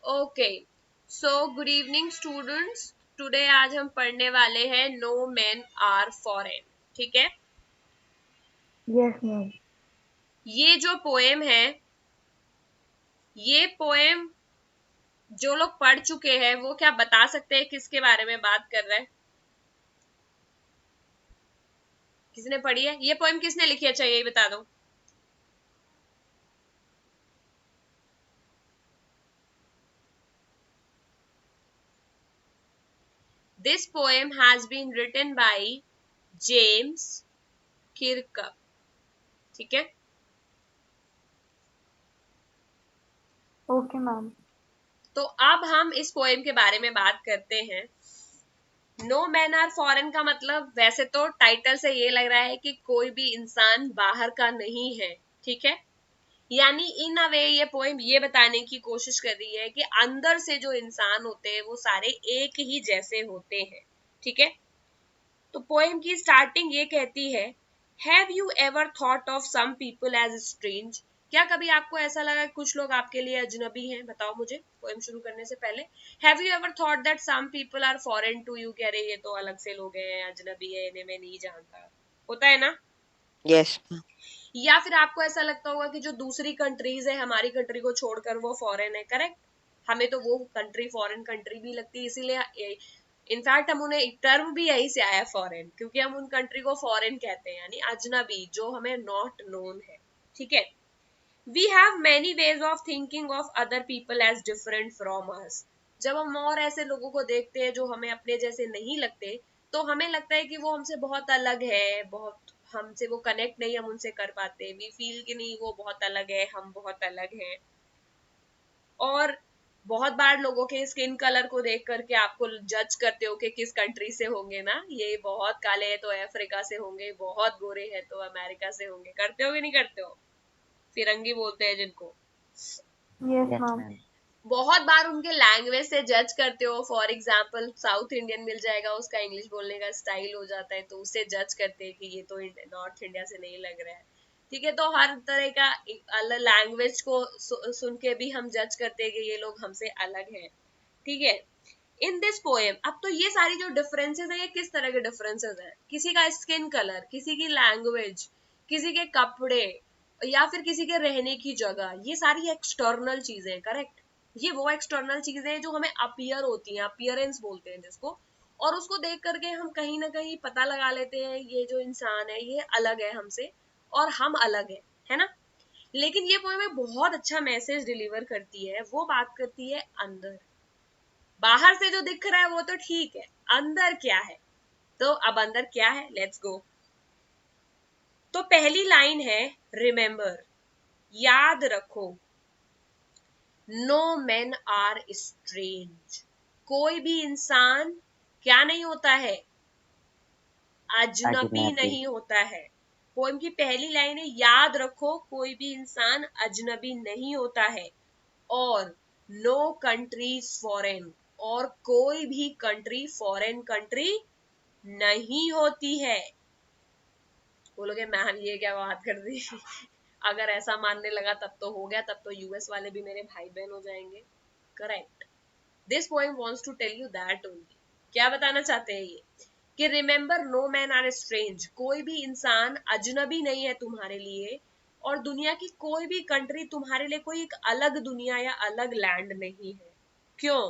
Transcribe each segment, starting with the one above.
Okay, so good evening students. Today आज हम पढ़ने वाले हैं नो मैन आर फॉरेन। ठीक है, यस मैम। ये जो पोएम है, ये पोएम जो लोग पढ़ चुके हैं वो क्या बता सकते हैं किसके बारे में बात कर रहा है? किसने पढ़ी है ये पोएम? किसने लिखी है? चाहिए बता दो। This poem has been written by James Kirkup. ठीक है, ओके मैम। तो अब हम इस पोएम के बारे में बात करते हैं। नो मैन आर फॉरेन का मतलब वैसे तो टाइटल से ये लग रहा है कि कोई भी इंसान बाहर का नहीं है। ठीक है, यानी इन अ वे ये पोएम ये बताने की कोशिश कर रही है कि अंदर से जो इंसान होते हैं वो सारे एक ही जैसे होते हैं। ठीक है, तो पोएम की स्टार्टिंग ये कहती है, have you ever thought of some people as strange? क्या कभी आपको ऐसा लगा कि कुछ लोग आपके लिए अजनबी हैं? बताओ मुझे पोएम शुरू करने से पहले। Have you ever thought that some people are foreign to you? कह रहे ये तो अलग से लोग हैं, अजनबी है, इन्हें मैं नहीं जानता। होता है ना? यस। या फिर आपको ऐसा लगता होगा कि जो दूसरी कंट्रीज है हमारी कंट्री को छोड़कर वो फॉरेन है। करेक्ट, हमें तो वो कंट्री फॉरेन कंट्री भी लगती है, इसीलिए इनफैक्ट हम उन्हें टर्म भी यही से आया फॉरेन, क्योंकि हम उन कंट्री को फॉरेन कहते हैं, यानी अजनबी, जो हमें नॉट नोन है। ठीक है, we have many ways of thinking of other people as different from us. जब हम और ऐसे लोगों को देखते हैं जो हमें अपने जैसे नहीं लगते, तो हमें लगता है कि वो हमसे बहुत अलग है, बहुत हमसे वो कनेक्ट नहीं हम उनसे कर पाते। वी फील कि नहीं वो बहुत अलग है, हम बहुत अलग हैं। और बहुत बार लोगों के स्किन कलर को देख करके आपको जज करते हो कि किस कंट्री से होंगे ना, ये बहुत काले हैं तो अफ्रीका से होंगे, बहुत गोरे हैं तो अमेरिका से होंगे। करते हो कि नहीं करते हो? फिरंगी बोलते हैं जिनको। Yes yes ma'am. मैम। बहुत बार उनके लैंग्वेज से जज करते हो। फॉर एग्जाम्पल साउथ इंडियन मिल जाएगा, उसका इंग्लिश बोलने का स्टाइल हो जाता है, तो उससे जज करते हैं कि ये तो नॉर्थ इंडिया से नहीं लग रहा है। ठीक है, तो हर तरह का अलग लैंग्वेज को सुन के भी हम जज करते हैं कि ये लोग हमसे अलग हैं। ठीक है, इन दिस पोएम, अब तो ये सारी जो डिफरेंसेस है ये किस तरह के डिफरेंसेस है? किसी का स्किन कलर, किसी की लैंग्वेज, किसी के कपड़े, या फिर किसी के रहने की जगह, ये सारी एक्सटर्नल चीजें हैं। करेक्ट, ये वो एक्सटर्नल चीजें हैं जो हमें अपीयर होती हैं, अपीयरेंस बोलते हैं जिसको, और उसको देख करके हम कहीं ना कहीं पता लगा लेते हैं ये जो इंसान है ये अलग है हमसे और हम अलग है ना? लेकिन ये पोएम एक बहुत अच्छा मैसेज डिलीवर करती है। वो बात करती है अंदर। बाहर से जो दिख रहा है वो तो ठीक है, अंदर क्या है? तो अब अंदर क्या है, लेट्स गो। तो पहली लाइन है, रिमेंबर, याद रखो, नो मैन आर स्ट्रेंज। कोई भी इंसान क्या नहीं होता है? अजनबी अजनबी। नहीं होता है। पोएम की पहली लाइन है, याद रखो कोई भी इंसान अजनबी नहीं होता है, और नो कंट्रीज फॉरेन, और कोई भी कंट्री फॉरेन कंट्री नहीं होती है। बोलोगे मैम ये क्या बात कर दी? अगर ऐसा मानने लगा तब तो हो गया, तब तो यूएस वाले भी मेरे भाई बहन हो जाएंगे। Correct, this poem wants to tell you that only. क्या बताना चाहते हैं ये? कि remember no man are strange, कोई भी इंसान अजनबी नहीं है तुम्हारे लिए, और दुनिया की कोई भी कंट्री तुम्हारे लिए कोई एक अलग दुनिया या अलग लैंड नहीं है। क्यों?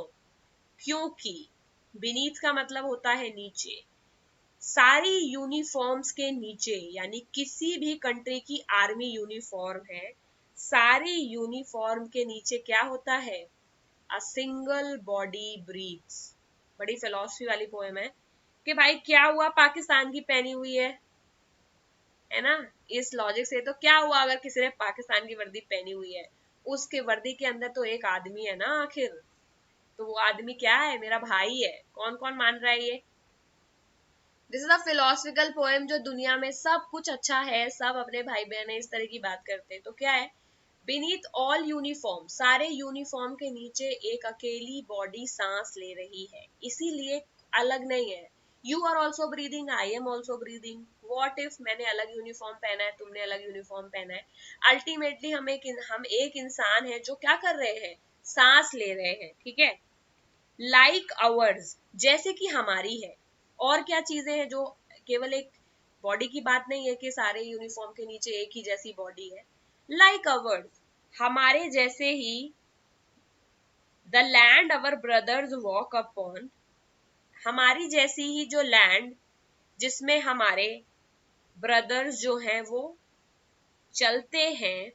क्योंकि बीनीथ का मतलब होता है नीचे। सारी यूनिफॉर्म्स के नीचे, यानी किसी भी कंट्री की आर्मी यूनिफॉर्म है, सारी यूनिफॉर्म के नीचे क्या होता है? A single body breathes. बड़ी फिलॉसफी वाली पोएम है कि भाई क्या हुआ पाकिस्तान की पहनी हुई है ना? इस लॉजिक से तो क्या हुआ अगर किसी ने पाकिस्तान की वर्दी पहनी हुई है? उसके वर्दी के अंदर तो एक आदमी है ना आखिर। तो वो आदमी क्या है? मेरा भाई है। कौन कौन मान रहा है ये? This is a philosophical poem जो दुनिया में सब कुछ अच्छा है, सब अपने भाई बहन है, इस तरह की बात करते हैं। तो क्या है? बीनीथ ऑल यूनिफॉर्म, सारे यूनिफॉर्म के नीचे एक अकेली बॉडी सांस ले रही है, इसीलिए अलग नहीं है। You are also breathing, I am also breathing. What if मैंने अलग यूनिफॉर्म पहना है, तुमने अलग यूनिफॉर्म पहना है, अल्टीमेटली हम एक इंसान है जो क्या कर रहे हैं? सांस ले रहे हैं, ठीक है। लाइक आवर्स, जैसे कि हमारी है। और क्या चीजें हैं जो केवल एक बॉडी की बात नहीं है कि सारे यूनिफॉर्म के नीचे एक ही जैसी बॉडी है। लाइक आवर्स, हमारे जैसे ही। The land our brothers walk upon, हमारी जैसी ही जो लैंड जिसमें हमारे ब्रदर्स जो हैं वो चलते हैं,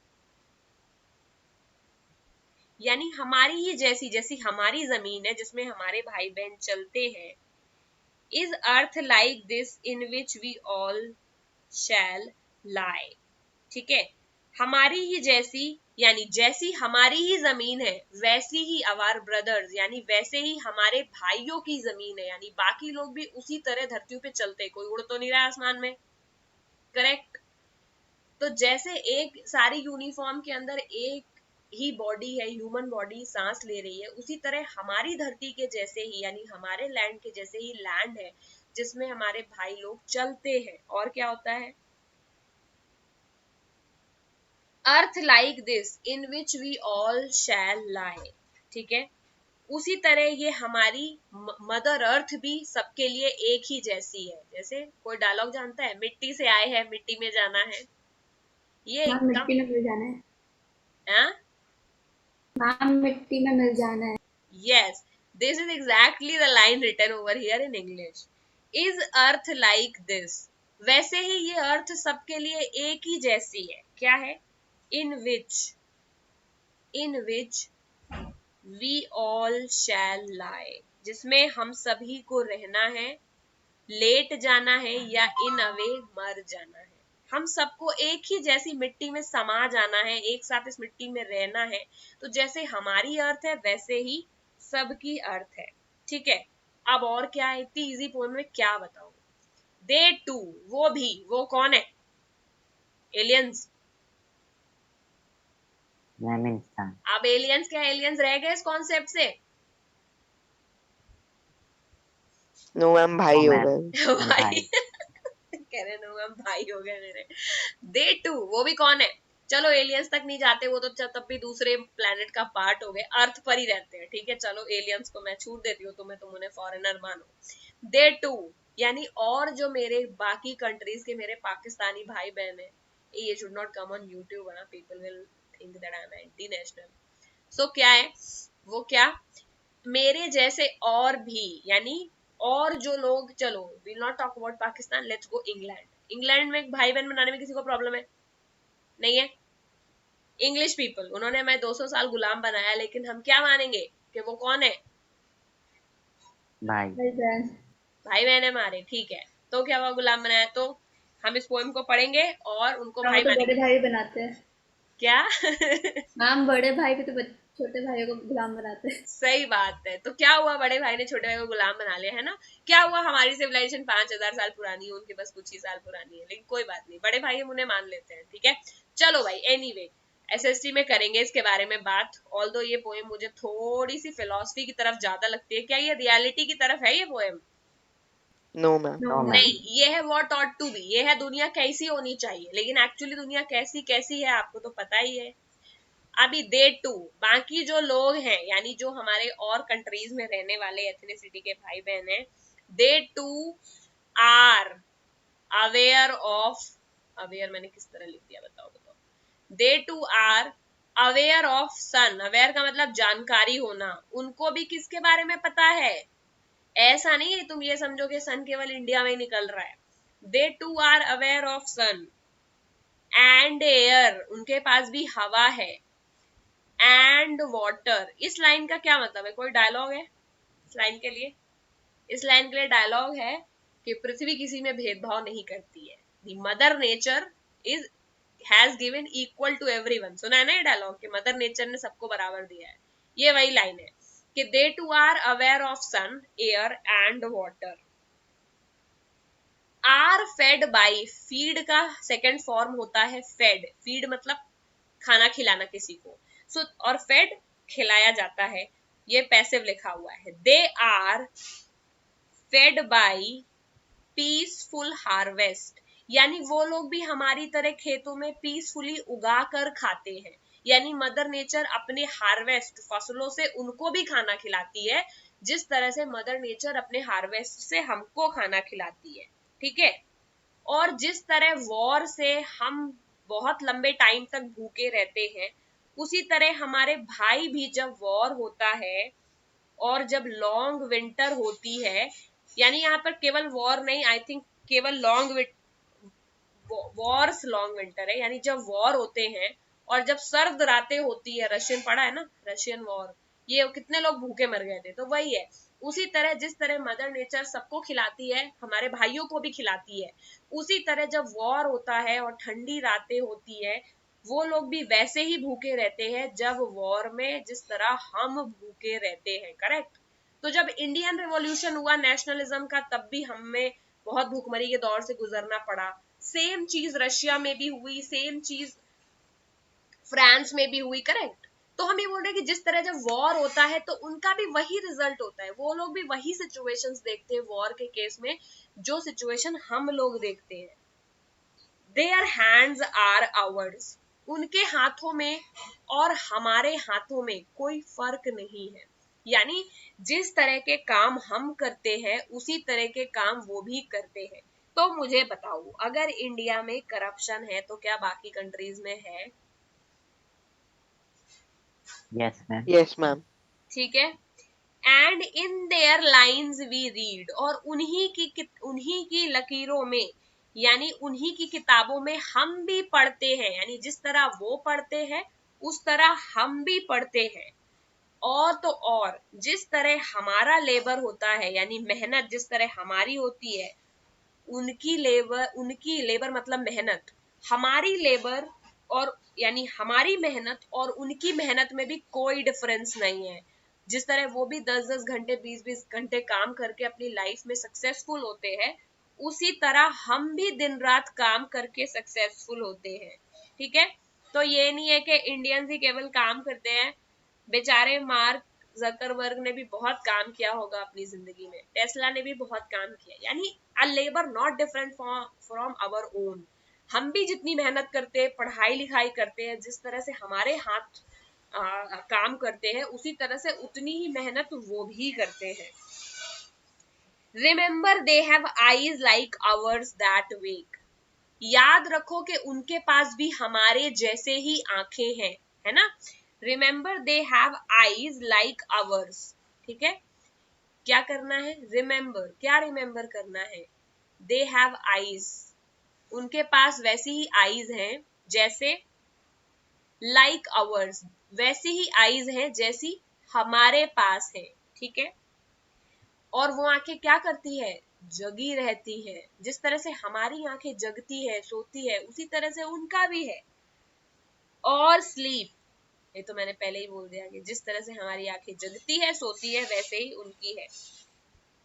यानी हमारी ही जैसी, जैसी हमारी जमीन है जिसमें हमारे भाई बहन चलते हैं। Is earth like this in which we all shall lie, ठीक है। हमारी ही जैसी, यानी जैसी हमारी ही जमीन है वैसी ही अवार ब्रदर्स, यानी वैसे ही हमारे भाइयों की जमीन है, यानी बाकी लोग भी उसी तरह धरती पे चलते, कोई उड़ तो नहीं रहा आसमान में, करेक्ट। तो जैसे एक सारी यूनिफॉर्म के अंदर एक ही बॉडी है, ह्यूमन बॉडी सांस ले रही है, उसी तरह हमारी धरती के जैसे ही, यानी हमारे लैंड के जैसे ही लैंड है जिसमें हमारे भाई लोग चलते हैं। और क्या होता है, earth like this in which we all shall lie, ठीक है। उसी तरह ये हमारी मदर अर्थ भी सबके लिए एक ही जैसी है। जैसे कोई डायलॉग जानता है, मिट्टी से आए हैं मिट्टी में जाना है, ये हाँ, एकदम। मिट्टी में मिल जाना है। हाँ, हाँ, मिट्टी में मिल जाना है। yes, this is exactly the line written over here in English. Is earth like this, वैसे ही ये अर्थ सबके लिए एक ही जैसी है। क्या है, in which we all shall lie, जिसमें हम सभी को रहना है, लेट जाना है, या इन अवे मर जाना है। हम सबको एक ही जैसी मिट्टी में समा जाना है, एक साथ इस मिट्टी में रहना है। तो जैसे हमारी अर्थ है वैसे ही सबकी अर्थ है, ठीक है। अब और क्या है, इतनी इजी पोएम में क्या बताऊं। दे टू, वो भी, वो कौन है, एलियंस। अब एलियंस क्या, एलियंस रह गए इस कॉन्सेप्ट से। नो मैम, भाई हो गए। भाई कह रहे नो मैम भाई हो गए मेरे। दे टू, वो भी कौन है। चलो एलियंस तक नहीं जाते, वो तो तब भी दूसरे प्लेनेट का पार्ट हो गए, अर्थ पर ही रहते हैं, ठीक है। चलो एलियंस को मैं छूट देती हूँ, तुम उन्हें फॉरेनर मानो। दे टू, यानी और जो मेरे बाकी कंट्रीज के मेरे पाकिस्तानी भाई बहन है, ये should not come on YouTube, people will think that I am anti national. So क्या है वो, क्या मेरे जैसे और भी, यानी और जो लोग, चलो will not talk about Pakistan, let's go England. England में भाई बहन बनाने में किसी को प्रॉब्लम है, नहीं है। इंग्लिश पीपल, उन्होंने हमें 200 साल गुलाम बनाया, लेकिन हम क्या मानेंगे कि वो कौन है, भाई बहन। भाई बहन है हमारे, ठीक है। तो क्या हुआ, गुलाम बनाया, तो हम इस पोएम को पढ़ेंगे और उनको हम भाई तो बड़े मानेंगे, भाई बनाते हैं। क्या हम बड़े भाई भी तो छोटे भाइयों को गुलाम बनाते हैं। सही बात है। तो क्या हुआ, बड़े भाई ने छोटे भाई को गुलाम बना लिया, है ना। क्या हुआ, हमारी सिविलाइजेशन 5000 साल पुरानी है, उनके बस कुछ ही साल पुरानी है, लेकिन कोई बात नहीं, बड़े भाई हम उन्हें मान लेते हैं, ठीक है। चलो भाई, एनीवे एसएसटी में करेंगे इसके बारे में बात। ऑल्दो ये पोएम मुझे थोड़ी सी फिलोसफी की तरफ ज्यादा लगती है। क्या ये रियलिटी की तरफ है ये पोएम, नो मैम। नहीं, ये है व्हाट ऑट टू बी, ये है दुनिया कैसी होनी चाहिए, लेकिन एक्चुअली दुनिया कैसी कैसी है आपको तो पता ही है। अभी दे टू, बाकी जो लोग हैं, यानी जो हमारे और कंट्रीज में रहने वाले एथनिसिटी के भाई बहन हैं, they too are aware of, aware मैंने किस तरह लिख दिया, बताओ बताओ। They too are aware of sun, aware का मतलब जानकारी होना, उनको भी किसके बारे में पता है। ऐसा नहीं है तुम ये समझो कि सन केवल इंडिया में ही निकल रहा है। They too are aware of sun and air, उनके पास भी हवा है, एंड वाटर। इस लाइन का क्या मतलब है, कोई डायलॉग है इस लाइन के लिए, इस लाइन के लिए डायलॉग है कि पृथ्वी किसी में भेदभाव नहीं करती है, the mother nature is has given equal to everyone. सुना है ना ये डायलॉग कि मदर नेचर ने सबको बराबर दिया है। ये वही लाइन है कि they too are aware of sun, air and water, are fed by, feed का सेकेंड फॉर्म होता है फेड, फीड मतलब खाना खिलाना किसी को, सो और फेड खिलाया जाता है, ये पैसिव लिखा हुआ है। They are fed by peaceful harvest, यानी वो लोग भी हमारी तरह खेतों में पीसफुली उगा कर खाते हैं, यानी मदर नेचर अपने हार्वेस्ट फसलों से उनको भी खाना खिलाती है, जिस तरह से मदर नेचर अपने हार्वेस्ट से हमको खाना खिलाती है, ठीक है। और जिस तरह वॉर से हम बहुत लंबे टाइम तक भूखे रहते हैं, उसी तरह हमारे भाई भी जब वॉर होता है और जब लॉन्ग विंटर होती है, यानी यहाँ पर केवल वॉर नहीं, आई थिंक केवल वॉर्स लॉन्ग विंटर है, यानी जब वॉर होते हैं और जब सर्द रातें होती है, रशियन पढ़ा है ना, रशियन वॉर, ये कितने लोग भूखे मर गए थे, तो वही है। उसी तरह जिस तरह मदर नेचर सबको खिलाती है, हमारे भाइयों को भी खिलाती है, उसी तरह जब वॉर होता है और ठंडी रातें होती है, वो लोग भी वैसे ही भूखे रहते हैं जब वॉर में जिस तरह हम भूखे रहते हैं, करेक्ट। तो जब इंडियन रिवॉल्यूशन हुआ नेशनलिज्म का, तब भी हमें बहुत भूखमरी के दौर से गुजरना पड़ा। सेम चीज रशिया में भी हुई, सेम चीज फ्रांस में भी हुई, करेक्ट। तो हम ये बोल रहे हैं कि जिस तरह जब वॉर होता है तो उनका भी वही रिजल्ट होता है, वो लोग भी वही सिचुएशंस देखते हैं वॉर के केस में जो सिचुएशन हम लोग देखते हैं। देयर हैंड्स आर आवर्स, उनके हाथों में और हमारे हाथों में कोई फर्क नहीं है, यानी जिस तरह के काम हम करते हैं उसी तरह के काम वो भी करते हैं। तो मुझे बताओ, अगर इंडिया में करप्शन है तो क्या बाकी कंट्रीज में है? Yes ma'am. Yes ma'am. ठीक है। And in their lines we read, और उन्हीं की लकीरों में, यानी उन्हीं की किताबों में हम भी पढ़ते हैं, यानी जिस तरह वो पढ़ते हैं उस तरह हम भी पढ़ते हैं। और तो और जिस तरह हमारा लेबर होता है, यानी मेहनत जिस तरह हमारी होती है, उनकी लेबर मतलब मेहनत, हमारी लेबर और यानी हमारी मेहनत और उनकी मेहनत में भी कोई डिफरेंस नहीं है। जिस तरह वो भी 10-10 घंटे 20-20 घंटे काम करके अपनी लाइफ में सक्सेसफुल होते हैं, उसी तरह हम भी दिन रात काम करके सक्सेसफुल होते हैं, ठीक है। तो ये नहीं है कि इंडियंस ही केवल काम करते हैं, बेचारे मार्क जकरबर्ग ने भी बहुत काम किया होगा अपनी जिंदगी में, टेस्ला ने भी बहुत काम किया, यानी a labour not different from our own. हम भी जितनी मेहनत करते हैं, पढ़ाई लिखाई करते हैं, जिस तरह से हमारे हाथ काम करते हैं, उसी तरह से उतनी ही मेहनत वो भी करते हैं। Remember they have eyes like ours that wake, याद रखो कि उनके पास भी हमारे जैसे ही आंखें हैं, है ना। Remember they have eyes like hours, ठीक है। क्या करना है? रिमेंबर, क्या रिमेंबर करना है? दे हैव आईज, उनके पास वैसी ही आईज हैं जैसे, लाइक आवर्स, वैसी ही आईज हैं जैसी हमारे पास है, ठीक है। और वो आंखें क्या करती है? जगी रहती है, जिस तरह से हमारी आंखें जगती है, सोती है, उसी तरह से उनका भी है। और स्लीप, ये तो मैंने पहले ही बोल दिया कि जिस तरह से हमारी आंखें जगती है, सोती है, वैसे ही उनकी है।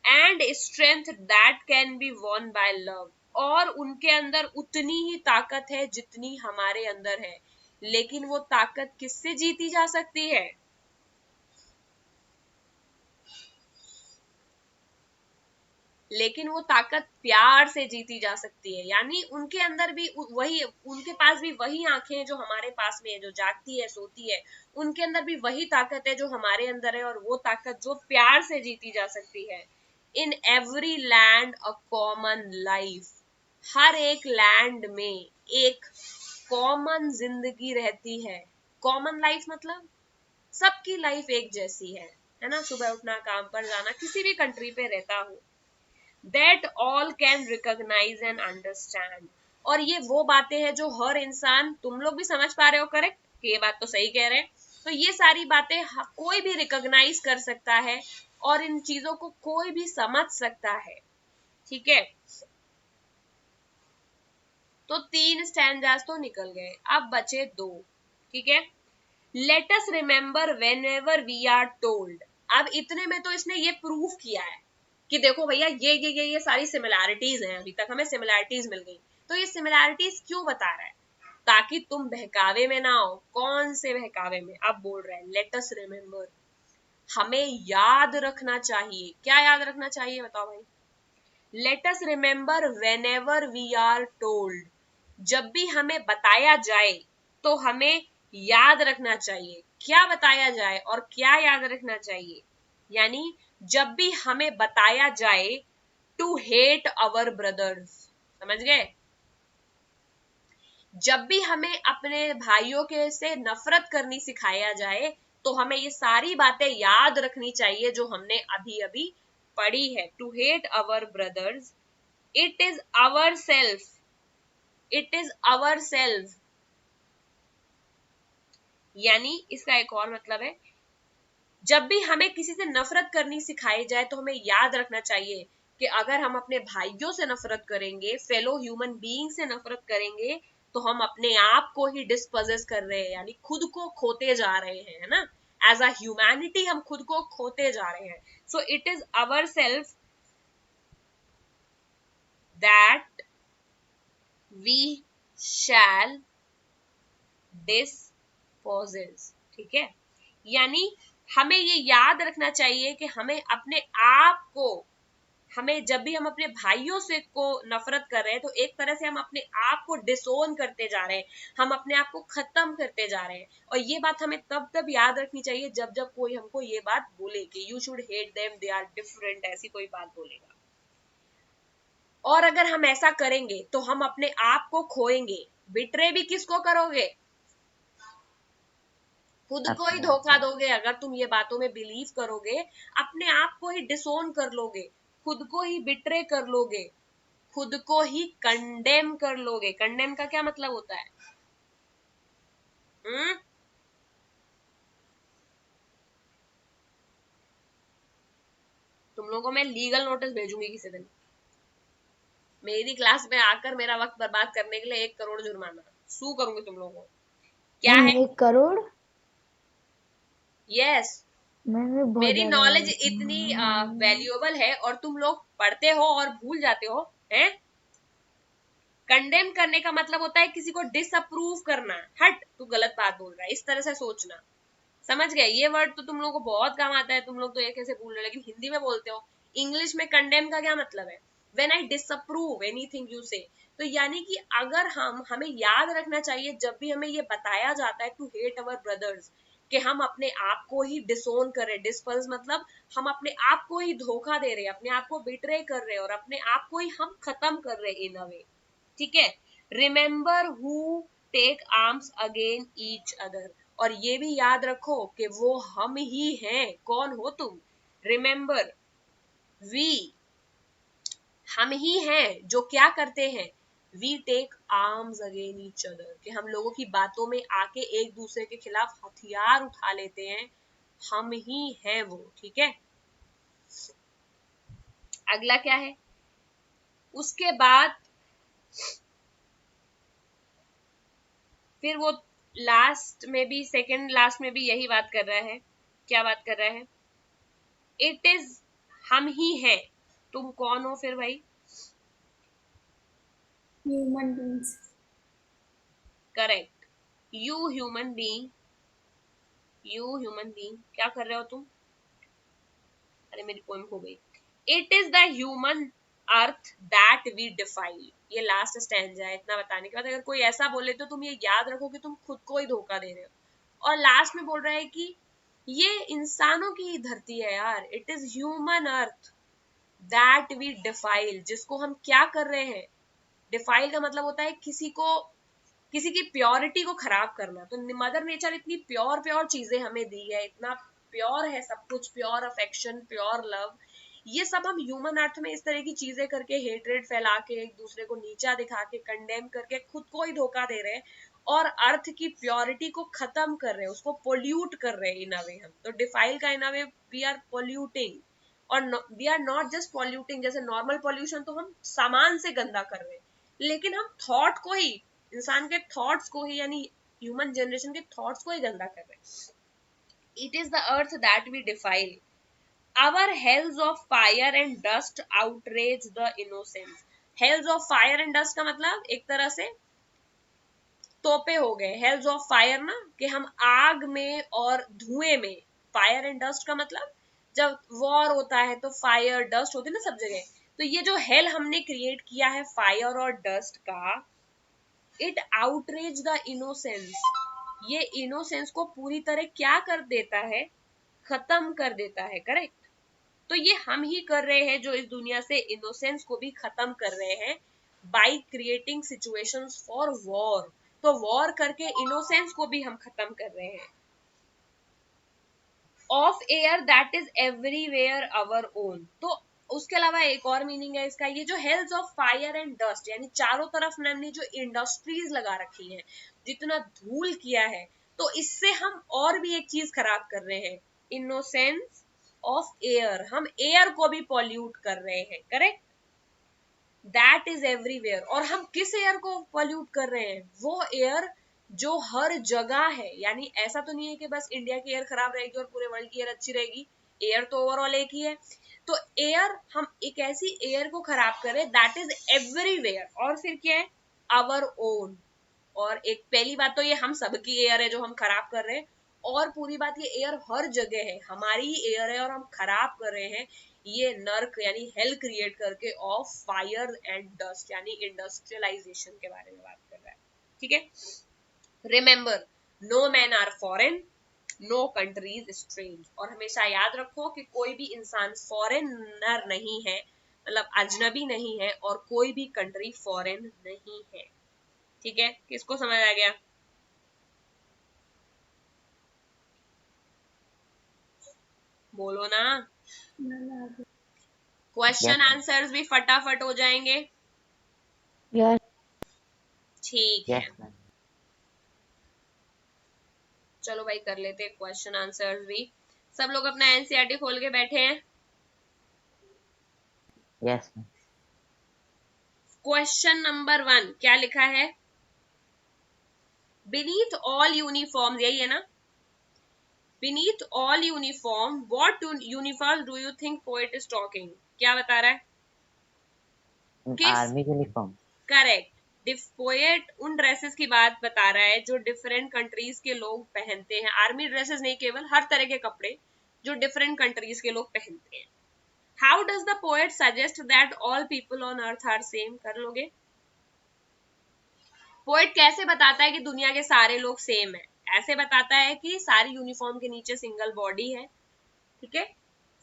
And strength that can be won by love, और उनके अंदर उतनी ही ताकत है जितनी हमारे अंदर है, लेकिन वो ताकत किससे जीती जा सकती है? लेकिन वो ताकत प्यार से जीती जा सकती है, यानी उनके अंदर भी वही, उनके पास भी वही आंखें हैं जो हमारे पास में है, जो जागती है, सोती है, उनके अंदर भी वही ताकत है जो हमारे अंदर है, और वो ताकत जो प्यार से जीती जा सकती है। In every land a common life, हर एक लैंड में एक कॉमन जिंदगी रहती है। कॉमन लाइफ मतलब सबकी लाइफ एक जैसी है ना, सुबह उठना, काम पर जाना, किसी भी कंट्री पे रहता हो, that all can recognize and understand, और ये वो बातें हैं जो हर इंसान, तुम लोग भी समझ पा रहे हो, करेक्ट, ये बात तो सही कह रहे हैं। तो ये सारी बातें कोई भी रिकॉग्नाइज कर सकता है और इन चीजों को कोई भी समझ सकता है, ठीक है। तो 3 स्टैंजास तो निकल गए, अब बचे 2, ठीक है। Let us remember whenever we are told, अब इतने में तो इसने ये प्रूफ किया है कि देखो भैया ये सारी सिमिलैरिटीज हैं, अभी तक हमें सिमिलैरिटीज मिल गई। तो ये सिमिलैरिटीज क्यों बता रहा है? ताकि तुम बहकावे में ना हो। कौन से बहकावे में? अब बोल रहा है लेट अस रिमेंबर, हमें याद रखना चाहिए। क्या याद रखना चाहिए बताओ भाई? Let us remember whenever we are told, जब भी हमें बताया जाए तो हमें याद रखना चाहिए। क्या बताया जाए और क्या याद रखना चाहिए? यानी जब भी हमें बताया जाए टू हेट अवर ब्रदर्स, समझ गए? जब भी हमें अपने भाइयों के से नफरत करनी सिखाया जाए तो हमें ये सारी बातें याद रखनी चाहिए जो हमने अभी अभी पढ़ी है। To hate our brothers, it is our self, it is our self. यानी इसका एक और मतलब है, जब भी हमें किसी से नफरत करनी सिखाई जाए तो हमें याद रखना चाहिए कि अगर हम अपने भाइयों से नफरत करेंगे, फेलो ह्यूमन बीइंग से नफरत करेंगे, तो हम अपने आप को ही डिस्पोजेस कर रहे हैं, यानी खुद को खोते जा रहे हैं, है ना? एज अ ह्यूमैनिटी हम खुद को खोते जा रहे हैं। So it is our self that we shall dispossess, ठीक है? यानी हमें ये याद रखना चाहिए कि हमें अपने आप को, हमें जब भी हम अपने भाइयों से को नफरत कर रहे हैं तो एक तरह से हम अपने आप को डिसोन करते जा रहे हैं, हम अपने आप को खत्म करते जा रहे हैं। और ये बात हमें तब तब याद रखनी चाहिए जब जब कोई हमको ये बात बोले कि you should hate them, they are different, ऐसी कोई बात बोलेगा। और अगर हम ऐसा करेंगे तो हम अपने आप को खोएंगे। बिट्रे भी किसको करोगे? खुद को ही धोखा दोगे। अगर तुम ये बातों में बिलीव करोगे, अपने आप को ही डिसोन कर लोगे, खुद को ही बिट्रे कर लोगे, खुद को ही कंडेम कर लोगे। कंडेम का क्या मतलब होता है? तुम लोगों को मैं लीगल नोटिस भेजूंगी किसी दिन। मेरी क्लास में आकर मेरा वक्त बर्बाद करने के लिए 1 करोड़ जुर्माना सू करूंगी तुम लोगों को। क्या है? 1 करोड़? यस। मेरी नॉलेज इतनी वैल्यूएबल है और तुम लोग पढ़ते हो और भूल जाते हो, हैं? कंडेम करने का मतलब होता है किसी को डिसअप्रूव करना। हट, तू गलत बात बोल रहा है, इस तरह से सोचना। समझ गए? ये वर्ड तो तुम लोगों को बहुत काम आता है, तुम लोग तो ये कैसे भूल रहे हो, लेकिन हिंदी में बोलते हो। इंग्लिश में कंडेम का क्या मतलब है? When I disapprove anything you से। तो यानी कि अगर हमें याद रखना चाहिए जब भी हमें ये बताया जाता है टू हेट अवर ब्रदर्स, कि हम अपने आप को ही डिसोन कर रहे हैं। डिस्पर्स मतलब हम अपने आप को ही धोखा दे रहे हैं, अपने आप को बिट्रे कर रहे हैं और अपने आप को ही हम खत्म कर रहे हैं इन अ वे, ठीक है? Remember who take arms against each other. और ये भी याद रखो कि वो हम ही हैं। कौन हो तुम? रिमेंबर, वी, हम ही हैं जो क्या करते हैं? We take arms against each other, कि हम लोगों की बातों में आके एक दूसरे के खिलाफ हथियार उठा लेते हैं। हम ही हैं वो, ठीक है? अगला क्या है? उसके बाद फिर वो लास्ट में भी, सेकंड लास्ट में भी यही बात कर रहा है। क्या बात कर रहा है? इट इज, हम ही हैं। तुम कौन हो फिर भाई? Human beings. Correct, you human being, you human being. क्या कर रहे हो तुम? अरे मेरी पोएम खो गई। It is the human earth that we defile. ये लास्ट स्टैंजा है। इतना बताने के बाद अगर कोई ऐसा बोले तो तुम ये याद रखो कि तुम खुद को ही धोखा दे रहे हो। और लास्ट में बोल रहा है कि ये इंसानों की धरती है यार। It is human earth that we defile, जिसको हम क्या कर रहे हैं? डिफाइल का मतलब होता है किसी को, किसी की प्योरिटी को खराब करना। तो मदर नेचर इतनी प्योर प्योर चीजें हमें दी है, इतना प्योर है सब कुछ, प्योर अफेक्शन, प्योर लव। ये सब हम ह्यूमन अर्थ में इस तरह की चीजें करके, हेट्रेड फैला के, एक दूसरे को नीचा दिखा के, कंडेम करके खुद को ही धोखा दे रहे हैं और अर्थ की प्योरिटी को खत्म कर रहे हैं, उसको पोल्यूट कर रहे हैं इन अ वे। हम तो डिफाइल का in a way we are polluting. और we are not just polluting, जैसे नॉर्मल पोल्यूशन तो हम सामान से गंदा कर रहे हैं, लेकिन हम थॉट को ही, इंसान के थॉट्स को ही, यानी ह्यूमन जनरेशन के थॉट्स को ही गंदा कर रहे हैं। It is the earth that we defile, our hells of fire and dust outrage the innocence. Hells of fire and dust का मतलब एक तरह से तोपे हो गए। हेल्स ऑफ फायर ना, कि हम आग में और धुएं में। फायर एंड डस्ट का मतलब जब वॉर होता है तो फायर डस्ट होती है ना सब जगह। तो ये जो हेल हमने क्रिएट किया है फायर और डस्ट का, इट आउटरेज द इनोसेंस। ये इनोसेंस को पूरी तरह क्या कर देता है, खत्म कर देता है, करेक्ट। तो ये हम ही कर रहे हैं जो इस दुनिया से इनोसेंस को भी खत्म कर रहे हैं by creating situations for war. तो वॉर करके इनोसेंस को भी हम खत्म कर रहे हैं। Of air that is everywhere our own. तो उसके अलावा एक और मीनिंग है इसका, ये जो हेल्स ऑफ फायर एंड डस्ट, यानी चारों तरफ हमने जो इंडस्ट्रीज लगा रखी है, जितना धूल किया है, तो इससे हम और भी एक चीज खराब कर रहे हैं, इनोसेंस ऑफ एयर। हम एयर को भी पॉल्यूट कर रहे हैं, करेक्ट। That is everywhere. और हम किस एयर को पॉल्यूट कर रहे हैं, वो एयर जो हर जगह है। यानी ऐसा तो नहीं है कि बस इंडिया की एयर खराब रहेगी और पूरे वर्ल्ड की एयर अच्छी रहेगी, एयर तो ओवरऑल एक ही है। तो एयर, हम एक ऐसी एयर को खराब कर रहे हैं दैट इज एवरीवेयर। और फिर क्या है, आवर ओन। और एक पहली बात तो ये हम सबकी एयर है जो हम खराब कर रहे हैं, और पूरी बात ये एयर हर जगह है, हमारी ही एयर है और हम खराब कर रहे हैं ये नर्क यानी हेल क्रिएट करके ऑफ फायर एंड डस्ट, यानी इंडस्ट्रियलाइजेशन के बारे में बात कर रहा है, ठीक है। Remember, no man are foreign, no country is strange. और हमेशा याद रखो कि कोई भी इंसान फॉरेनर नहीं है, मतलब अजनबी नहीं है, और कोई भी कंट्री फॉरेन नहीं है, ठीक है। किसको समझ आ गया? बोलो ना। क्वेश्चन आंसर्स भी फटाफट हो जाएंगे, Yes. ठीक है। Yes, ma'am. चलो भाई कर लेते हैं क्वेश्चन आंसर्स भी। सब लोग अपना एनसीईआरटी खोल के बैठे हैं? Yes, ma'am. क्वेश्चन नंबर 1 क्या लिखा है? बीनीथ ऑल यूनिफॉर्म, यही है ना? Beneath all uniform what uniform do you think poet is talking? क्या बता रहा है? किस? Army uniform. करेक्ट। पोएट उन ड्रेसेस की बात बता रहा है जो डिफरेंट कंट्रीज के लोग पहनते हैं। आर्मी ड्रेसेस नहीं, केवल हर तरह के कपड़े जो डिफरेंट कंट्रीज के लोग पहनते हैं। How does the poet suggest that all people on earth are same? कर लोगे? पोएट कैसे बताता है कि दुनिया के सारे लोग सेम है? ऐसे बताता है कि सारी यूनिफॉर्म के नीचे सिंगल बॉडी है, ठीक है।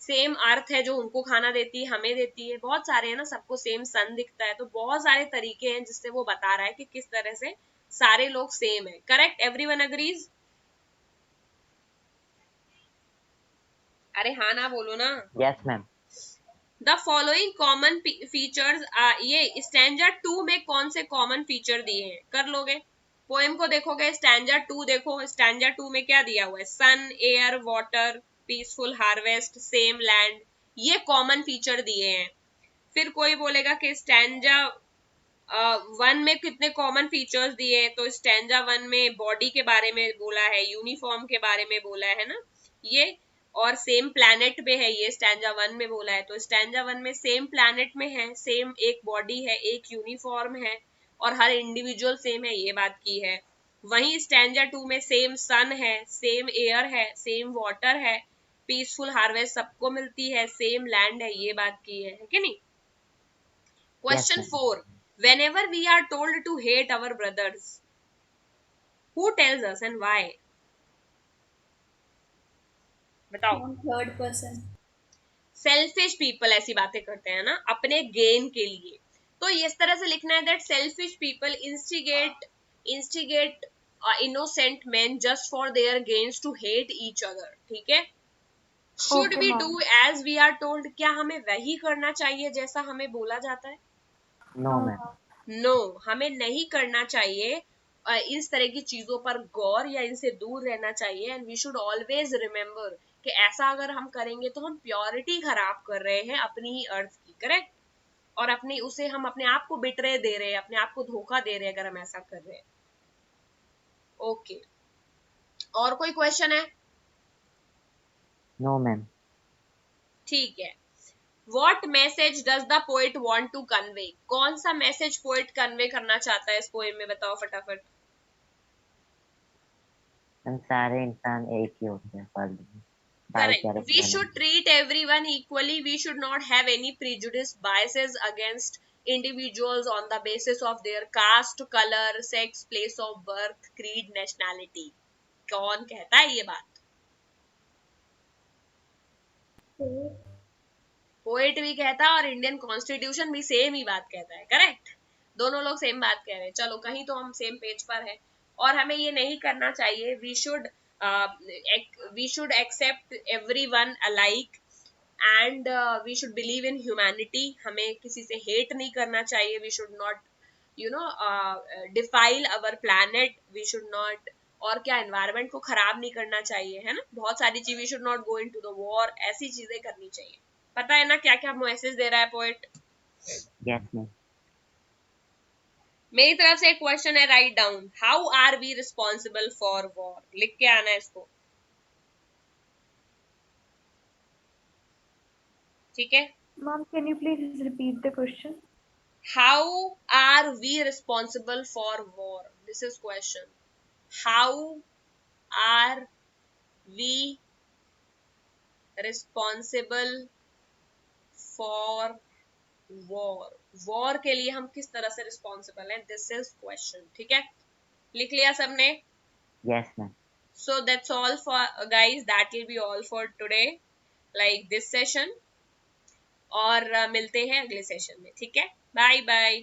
सेम अर्थ है जो उनको खाना देती है, हमें देती है, बहुत सारे हैं ना, सबको सेम सन दिखता है। तो बहुत सारे तरीके हैं जिससे वो बता रहा है कि किस तरह से सारे लोग सेम है, करेक्ट। Everyone agrees? अरे हाँ ना बोलो ना। Yes, ma'am. The following common features, ये स्टैंजा 2 में कौन से कॉमन फीचर दिए हैं? कर लोगे? पोएम को देखोगे, स्टैंजा 2 देखो, स्टैंजा 2 में क्या दिया हुआ है? Sun, air, water, peaceful harvest, same land, ये कॉमन फीचर दिए हैं। फिर कोई बोलेगा कि स्टैंजा 1 में कितने कॉमन फीचर्स दिए हैं? तो स्टैंजा 1 में बॉडी के बारे में बोला है, यूनिफॉर्म के बारे में बोला है ना ये, और सेम प्लैनेट में है, ये स्टैंजा 1 में बोला है। तो स्टैंजा 1 में सेम प्लैनेट में है, सेम एक बॉडी है, एक यूनिफॉर्म है, और हर इंडिविजुअल सेम है, ये बात की है। वहीं स्टैंजा 2 में सेम सन है, सेम एयर है, सेम वाटर है, पीसफुल हार्वेस्ट सबको मिलती है, सेम लैंड है, ये बात की है कि नहीं? Yes, Question ma'am. 4. Whenever we are told to hate our brothers, who tells us and why? बताओ। Third person. सेल्फिश पीपल ऐसी बातें करते हैं ना अपने गेन के लिए। तो इस तरह से लिखना है that selfish people instigate innocent men just for their gains to hate each other, ठीक है। Should okay we ma'am. do as we are told? क्या हमें वही करना चाहिए जैसा हमें बोला जाता है? No, ma'am. नो, हमें नहीं करना चाहिए। इस तरह की चीजों पर गौर या इनसे दूर रहना चाहिए। And we should always remember कि ऐसा अगर हम करेंगे तो हम प्योरिटी खराब कर रहे हैं अपनी ही अर्थ की, करेक्ट। और अपने उसे हम अपने आप को बिटरे दे रहे हैं, अपने आप को धोखा दे रहे हैं अगर हम ऐसा कर रहे हैं। ओके, और कोई क्वेश्चन है? No, ma'am. ठीक है। What message does the poet want to convey? कौन सा मैसेज पोएट कन्वे करना चाहता है इस पोएम में? बताओ फटाफट। हम सारे इंसान एक ही होते हैं वर्ल्ड में, भाईचारे Correct. से We रहना should चाहिए। treat everyone equally. We should not have any prejudice, biases against individuals on the basis of their caste, color, sex, place of birth, creed, nationality. कौन कहता है ये बात? पोएट भी कहता है और इंडियन कॉन्स्टिट्यूशन भी सेम ही बात कहता है। करेक्ट, दोनों लोग सेम बात कह रहे हैं। चलो कहीं तो हम सेम पेज पर है। और हमें ये नहीं करना चाहिए, we should accept everyone alike and we should believe in humanity. हमें किसी से हेट नहीं करना चाहिए। We should not defile our planet, we should not, और क्या, एनवायरमेंट को खराब नहीं करना चाहिए, है ना, बहुत सारी चीज। We should not go into the war, ऐसी चीजें करनी चाहिए। पता है ना क्या क्या मैसेज दे रहा है पोएट? Yes, ma'am. मेरी तरफ से एक क्वेश्चन है, write down, how are we responsible for war? लिख के आना है इसको, ठीक है? Ma'am, can you please repeat the question? How are we responsible for war? This is question. How are we responsible for war? War के लिए हम किस तरह से responsible हैं? This is question. ठीक है, लिख लिया सबने? Yes, ma'am. So that's all for guys. That will be all for today, like this session. और मिलते हैं अगले सेशन में, ठीक है? Bye bye.